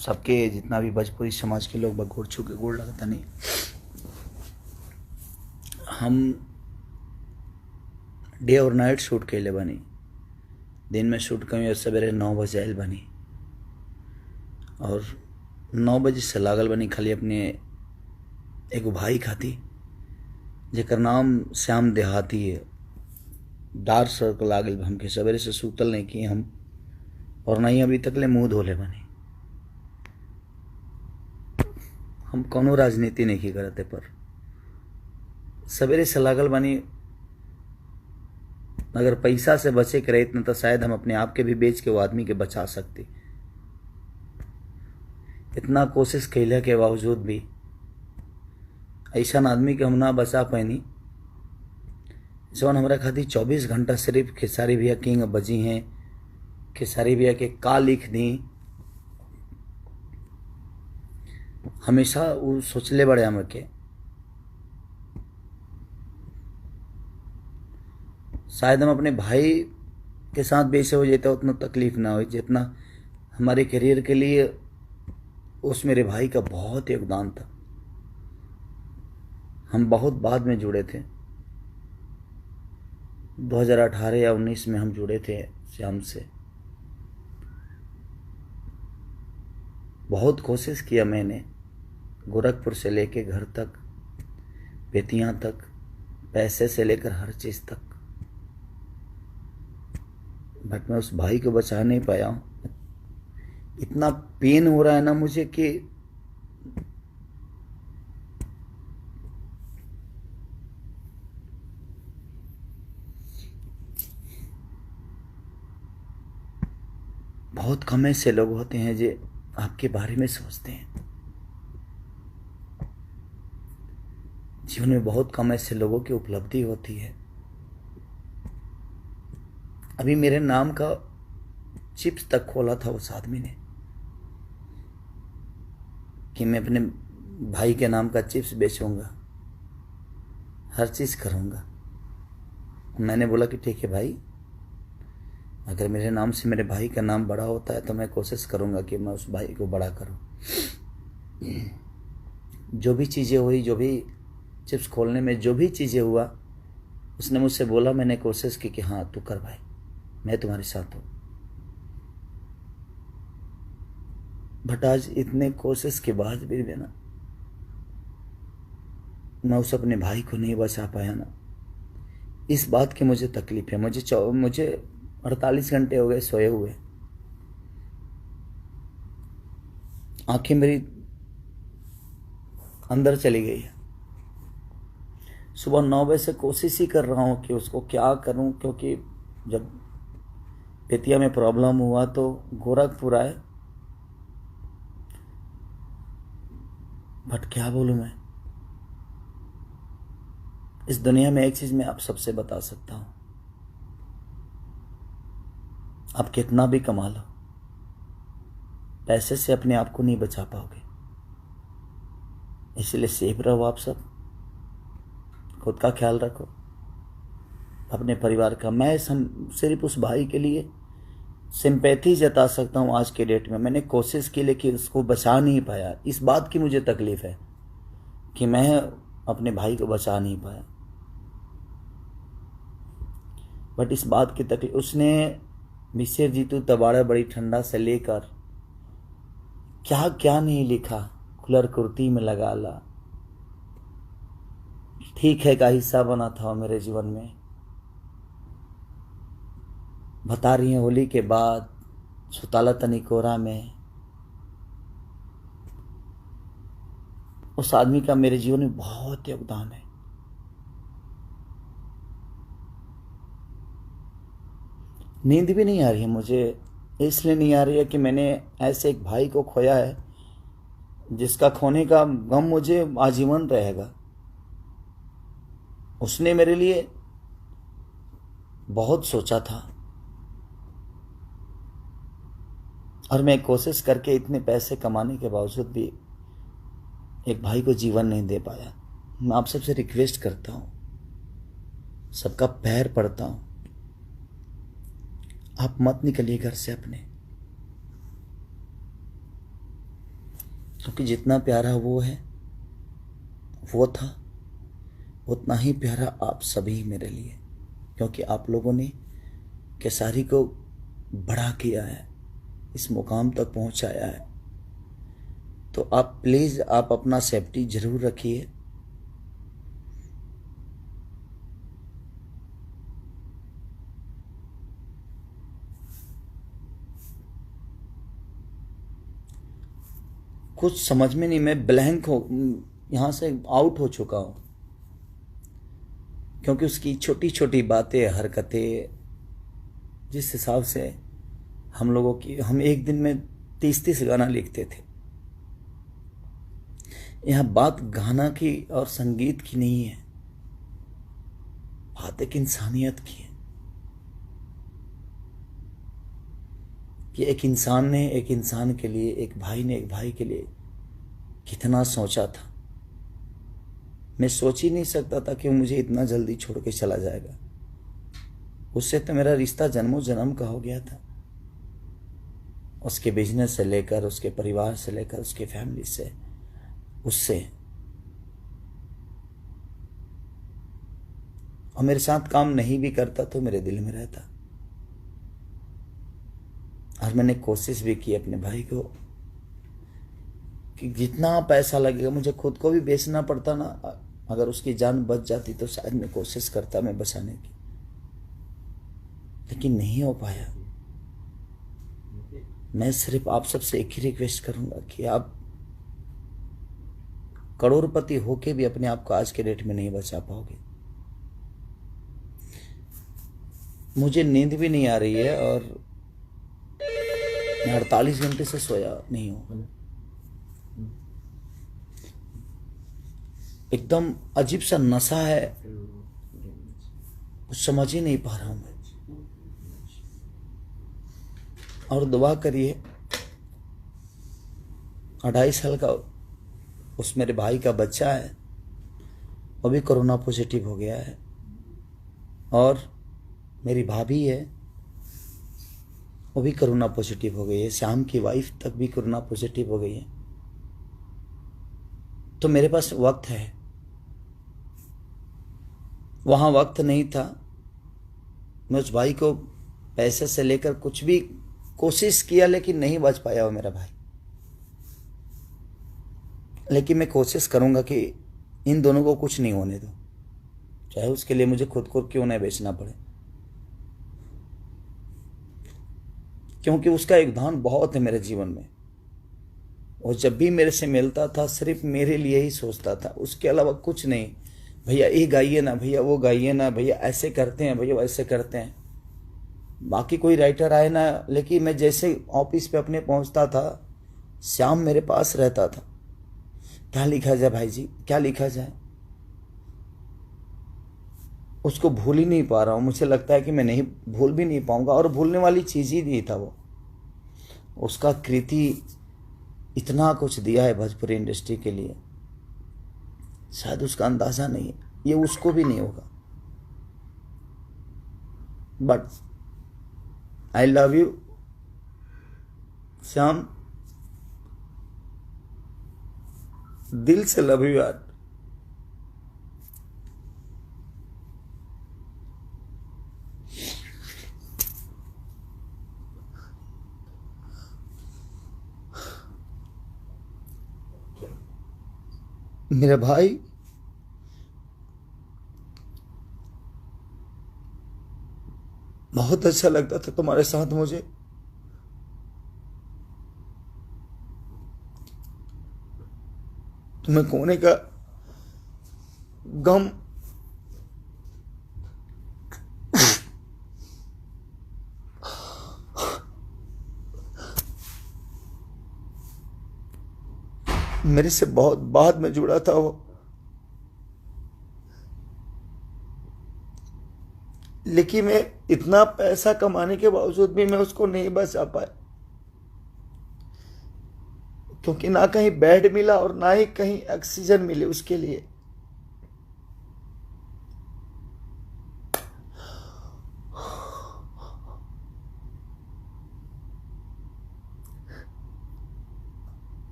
सबके जितना भी भोजपुरी समाज के लोग गोड़ छू के गोड़ लगता नहीं। हम डे और नाइट शूट कैले बनी। दिन में शूट कमी और सवेरे 9 बजे आयल बनी और 9 बजे से लागल बनी खाली अपने एगो भाई खाती जेकर नाम श्याम देहाती है। डार्क सर्कल आ गई हमके, सवेरे से सूतल नहीं कि हम, और नहीं अभी तक ले मुंह धोले बनी। हम कोनो राजनीति नहीं की करते, पर सवेरे से लागल बनी। अगर पैसा से बचे के रहित न तो शायद हम अपने आप के भी बेच के वो आदमी के बचा सकते। इतना कोशिश कैले के बावजूद भी ऐसा आदमी के हम ना बचा पैनी जौन हमारा खातिर 24 घंटा सिर्फ खेसारी भैया किंग बजी हैं। खेसारी भैया के का लिख दी, हमेशा वो सोचले बड़े हम के शायद हम अपने भाई के साथ भी ऐसे हो जाते उतना तकलीफ ना हो जितना हमारे करियर के लिए उस मेरे भाई का बहुत योगदान था। हम बहुत बाद में जुड़े थे, 2018 या 19 में हम जुड़े थे श्याम से। बहुत कोशिश किया मैंने, गोरखपुर से लेके घर तक, बेतियां तक, पैसे से लेकर हर चीज़ तक, बट मैं उस भाई को बचा नहीं पाया हूँ। इतना पेन हो रहा है ना मुझे कि बहुत कम ऐसे लोग होते हैं जो आपके बारे में सोचते हैं। जीवन में बहुत कम ऐसे लोगों की उपलब्धि होती है। अभी मेरे नाम का चिप्स तक खोला था उस आदमी ने कि मैं अपने भाई के नाम का चिप्स बेचूंगा, हर चीज़ करूंगा। मैंने बोला कि ठीक है भाई, अगर मेरे नाम से मेरे भाई का नाम बड़ा होता है तो मैं कोशिश करूंगा कि मैं उस भाई को बड़ा करूं। जो भी चीज़ें हुई, जो भी चिप्स खोलने में जो भी चीज़ें हुआ, उसने मुझसे बोला, मैंने कोशिश की कि हाँ तू कर भाई, मैं तुम्हारे साथ हूँ। बट आज इतने कोशिश के बाद भी ना मैं उस अपने भाई को नहीं बचा पाया ना, इस बात की मुझे तकलीफ है। मुझे 48 घंटे हो गए सोए हुए, आंखें मेरी अंदर चली गई है। सुबह 9 बजे से कोशिश ही कर रहा हूँ कि उसको क्या करूँ, क्योंकि जब बेतिया में प्रॉब्लम हुआ तो गोरखपुर आए। बट क्या बोलूँ मैं, इस दुनिया में एक चीज़ मैं आप सबसे बता सकता हूँ, आप कितना भी कमा लो, पैसे से अपने आप को नहीं बचा पाओगे। इसलिए सेफ रहो आप सब, खुद का ख्याल रखो, अपने परिवार का। मैं सिर्फ उस भाई के लिए सिंपैथी जता सकता हूँ आज के डेट में। मैंने कोशिश की लेकिन उसको बचा नहीं पाया। इस बात की मुझे तकलीफ है कि मैं अपने भाई को बचा नहीं पाया। बट इस बात की तकलीफ, उसने मिसेर जीतू तबाड़ा बड़ी ठंडा से लेकर क्या क्या नहीं लिखा, खुलर कुर्ती में लगा ला, ठीक है का हिस्सा बना था मेरे जीवन में। बता रही है होली के बाद सुताला तनी कोरा में, उस आदमी का मेरे जीवन में बहुत योगदान है। नींद भी नहीं आ रही है मुझे, इसलिए नहीं आ रही है कि मैंने ऐसे एक भाई को खोया है जिसका खोने का गम मुझे आजीवन रहेगा। उसने मेरे लिए बहुत सोचा था और मैं कोशिश करके इतने पैसे कमाने के बावजूद भी एक भाई को जीवन नहीं दे पाया। मैं आप सबसे रिक्वेस्ट करता हूँ, सबका पैर पड़ता हूँ, आप मत निकलिए घर से अपने। क्योंकि जितना प्यारा वो था, उतना ही प्यारा आप सभी मेरे लिए, क्योंकि आप लोगों ने केसारी को बड़ा किया है, इस मुकाम तक पहुंचाया है। तो आप प्लीज़ आप अपना सेफ्टी जरूर रखिए। कुछ समझ में नहीं, मैं ब्लैंक हो, यहाँ से आउट हो चुका हूँ, क्योंकि उसकी छोटी छोटी बातें, हरकतें, जिस हिसाब से हम लोगों की, हम एक दिन में 30-30 गाना लिखते थे। यहाँ बात गाना की और संगीत की नहीं है, बात एक इंसानियत की है कि एक इंसान ने एक इंसान के लिए, एक भाई ने एक भाई के लिए कितना सोचा था। मैं सोच ही नहीं सकता था कि वो मुझे इतना जल्दी छोड़ के चला जाएगा। उससे तो मेरा रिश्ता जन्मों जन्म का हो गया था, उसके बिजनेस से लेकर, उसके परिवार से लेकर, उसके फैमिली से, उससे। और मेरे साथ काम नहीं भी करता तो मेरे दिल में रहता। और मैंने कोशिश भी की अपने भाई को कि जितना पैसा लगेगा, मुझे खुद को भी बेचना पड़ता ना, अगर उसकी जान बच जाती तो शायद मैं कोशिश करता मैं बचाने की, लेकिन नहीं हो पाया। मैं सिर्फ आप सबसे एक ही रिक्वेस्ट करूंगा कि आप करोड़पति होके भी अपने आप को आज के डेट में नहीं बचा पाओगे। मुझे नींद भी नहीं आ रही है और मैं 48 घंटे से सोया नहीं हूं। एकदम अजीब सा नशा है, कुछ समझ ही नहीं पा रहा हूं मैं। और दुआ करिए, 2.5 साल का उस मेरे भाई का बच्चा है, वो भी कोरोना पॉजिटिव हो गया है। और मेरी भाभी है, वो भी कोरोना पॉजिटिव हो गई है। श्याम की वाइफ तक भी कोरोना पॉजिटिव हो गई है। तो मेरे पास वक्त है, वहां वक्त नहीं था। मैं उस भाई को पैसे से लेकर कुछ भी कोशिश किया, लेकिन नहीं बच पाया वो मेरा भाई। लेकिन मैं कोशिश करूंगा कि इन दोनों को कुछ नहीं होने दो, चाहे उसके लिए मुझे खुद को क्यों नहीं बेचना पड़े, क्योंकि उसका योगदान बहुत है मेरे जीवन में। वो जब भी मेरे से मिलता था सिर्फ मेरे लिए ही सोचता था, उसके अलावा कुछ नहीं। भैया ये गाइए ना, भैया वो गाइए ना, भैया ऐसे करते हैं, भैया वैसे करते हैं। बाकी कोई राइटर आए ना, लेकिन मैं जैसे ऑफिस पे अपने पहुंचता था, श्याम मेरे पास रहता था। क्या लिखा जाए भाई जी, क्या लिखा जाए? उसको भूल ही नहीं पा रहा हूं। मुझे लगता है कि मैं नहीं भूल भी नहीं पाऊंगा, और भूलने वाली चीज ही नहीं था वो। उसका कृति इतना कुछ दिया है भोजपुरी इंडस्ट्री के लिए, शायद उसका अंदाजा नहीं है, ये उसको भी नहीं होगा। But I love you Shyam, दिल से लव यू यार। मेरे भाई, बहुत अच्छा लगता था तुम्हारे साथ मुझे। तुम्हें खोने का गम मेरे से बहुत बाद में जुड़ा था वो, लेकिन मैं इतना पैसा कमाने के बावजूद भी मैं उसको नहीं बचा पाया, क्योंकि ना कहीं बेड मिला और ना ही कहीं ऑक्सीजन मिले उसके लिए।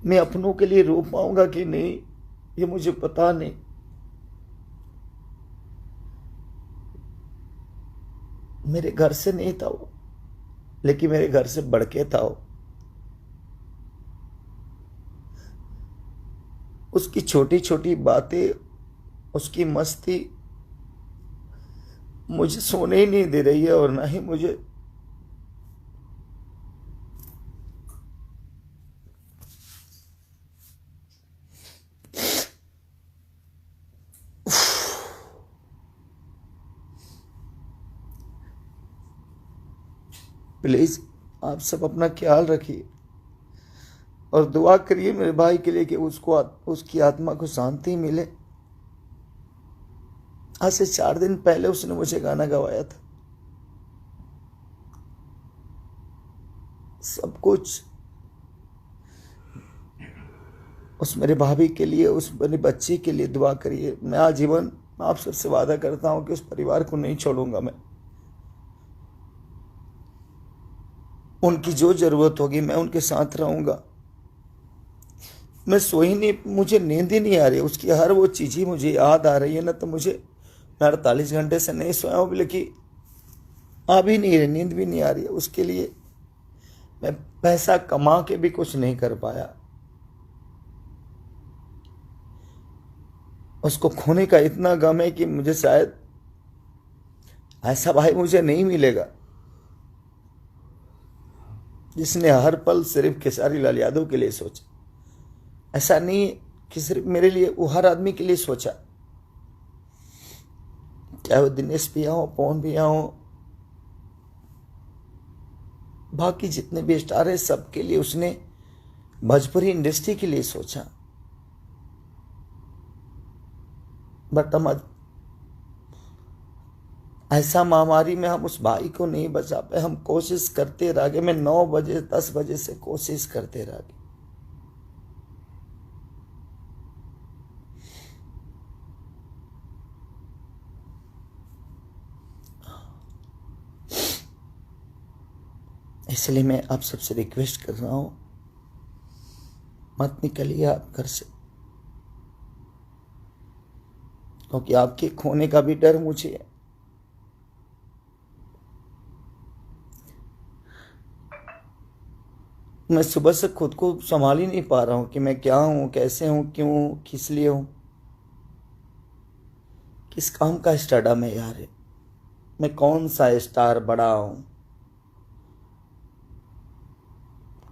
मैं अपनों के लिए रो पाऊंगा कि नहीं ये मुझे पता नहीं। मेरे घर से नहीं था वो, लेकिन मेरे घर से बढ़ के था वो। उसकी छोटी छोटी बातें, उसकी मस्ती मुझे सोने ही नहीं दे रही है, और ना ही मुझे प्लीज आप सब अपना ख्याल रखिए और दुआ करिए मेरे भाई के लिए कि उसको उसकी आत्मा को शांति मिले। आज से 4 दिन पहले उसने मुझे गाना गवाया था। सब कुछ उस मेरे भाभी के लिए, उस मेरी बच्ची के लिए दुआ करिए। मैं आजीवन आप सबसे वादा करता हूं कि उस परिवार को नहीं छोड़ूंगा। मैं उनकी जो जरूरत होगी मैं उनके साथ रहूंगा। मैं सोई नहीं, मुझे नींद ही नहीं आ रही। उसकी हर वो चीज ही मुझे याद आ रही है ना, तो मुझे मैं 48 घंटे से नहीं सोया हूं, लेकिन आ भी नहीं रही, नींद भी नहीं आ रही है। उसके लिए मैं पैसा कमा के भी कुछ नहीं कर पाया। उसको खोने का इतना गम है कि मुझे शायद ऐसा भाई मुझे नहीं मिलेगा जिसने हर पल सिर्फ खेसारी लाल यादव के लिए सोचा। ऐसा नहीं कि सिर्फ मेरे लिए, वो हर आदमी के लिए सोचा, चाहे वो दिनेश भैया हो, पवन भैया हो, बाकी जितने भी स्टार है, सबके लिए उसने भोजपुरी इंडस्ट्री के लिए सोचा। बट हम ऐसा महामारी में हम उस भाई को नहीं बचा पाए। हम कोशिश करते रह गए। मैं 9 बजे 10 बजे से कोशिश करते रह गए। इसलिए मैं आप सबसे रिक्वेस्ट कर रहा हूं, मत निकलिए आप घर से, क्योंकि आपके खोने का भी डर मुझे है। मैं सुबह से खुद को संभाल ही नहीं पा रहा हूं कि मैं क्या हूं, कैसे हूं, क्यों, किस लिए हूं, किस काम का स्टारडम है यार। मैं कौन सा स्टार बड़ा हूं?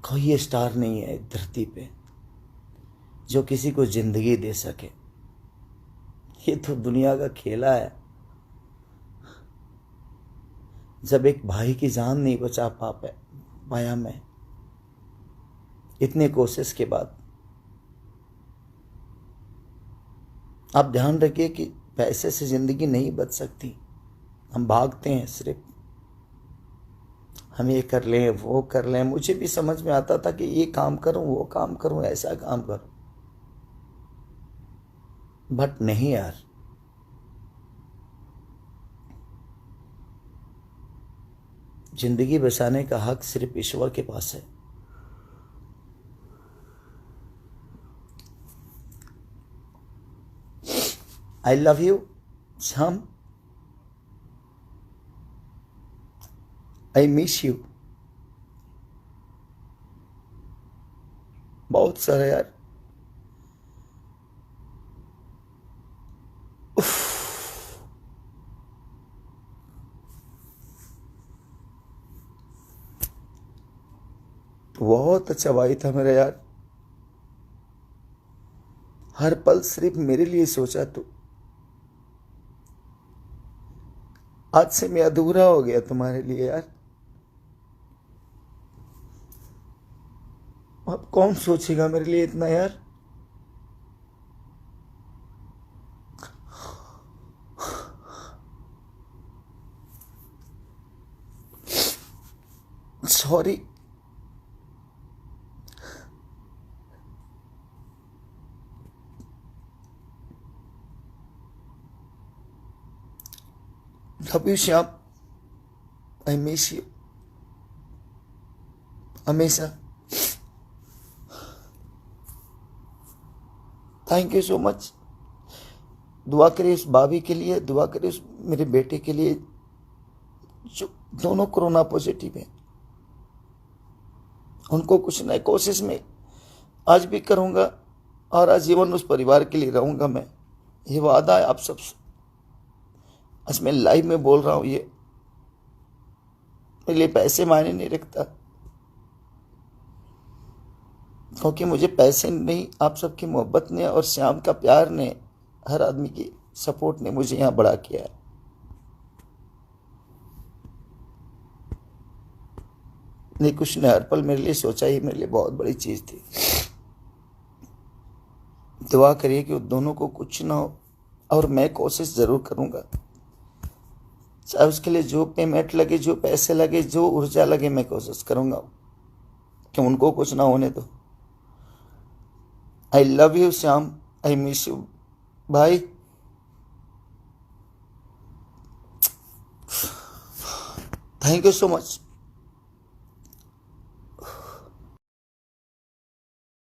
कोई स्टार नहीं है धरती पे जो किसी को जिंदगी दे सके। ये तो दुनिया का खेला है। जब एक भाई की जान नहीं बचा पाया मैं इतने कोशिश के बाद। आप ध्यान रखिए कि पैसे से जिंदगी नहीं बच सकती। हम भागते हैं सिर्फ, हम ये कर लें, वो कर लें। मुझे भी समझ में आता था कि ये काम करूं, वो काम करूं, ऐसा काम करूं, बट नहीं यार। जिंदगी बचाने का हक सिर्फ ईश्वर के पास है। आई love you Shyam, I miss you बहुत सारा यार। बहुत अच्छा भाई था मेरा यार, हर पल सिर्फ मेरे लिए सोचा। तो आज से मैं अधूरा हो गया तुम्हारे लिए यार। अब कौन सोचेगा मेरे लिए इतना यार। Sorry. Love you Shyam, I miss you हमेशा। Thank you so much. दुआ करिए उस भाभी के लिए, दुआ करिए उस मेरे बेटे के लिए जो दोनों कोरोना पॉजिटिव हैं। उनको कुछ नई कोशिश में आज भी करूंगा और आजीवन उस परिवार के लिए रहूंगा। मैं ये वादा है आप सबसे, आज मैं लाइव में बोल रहा हूं। ये मेरे लिए पैसे मायने नहीं रखता, क्योंकि मुझे पैसे नहीं, आप सबकी मोहब्बत ने और श्याम का प्यार ने, हर आदमी की सपोर्ट ने मुझे यहाँ बड़ा किया है। नहीं कुछ ने हर पल मेरे लिए सोचा, ही मेरे लिए बहुत बड़ी चीज थी। दुआ करिए कि दोनों को कुछ ना हो, और मैं कोशिश जरूर करूंगा, चाहे उसके लिए जो पेमेंट लगे, जो पैसे लगे, जो ऊर्जा लगे, मैं कोशिश करूंगा कि उनको कुछ ना होने दो। I love you Shyam, I miss you भाई। Thank you so much.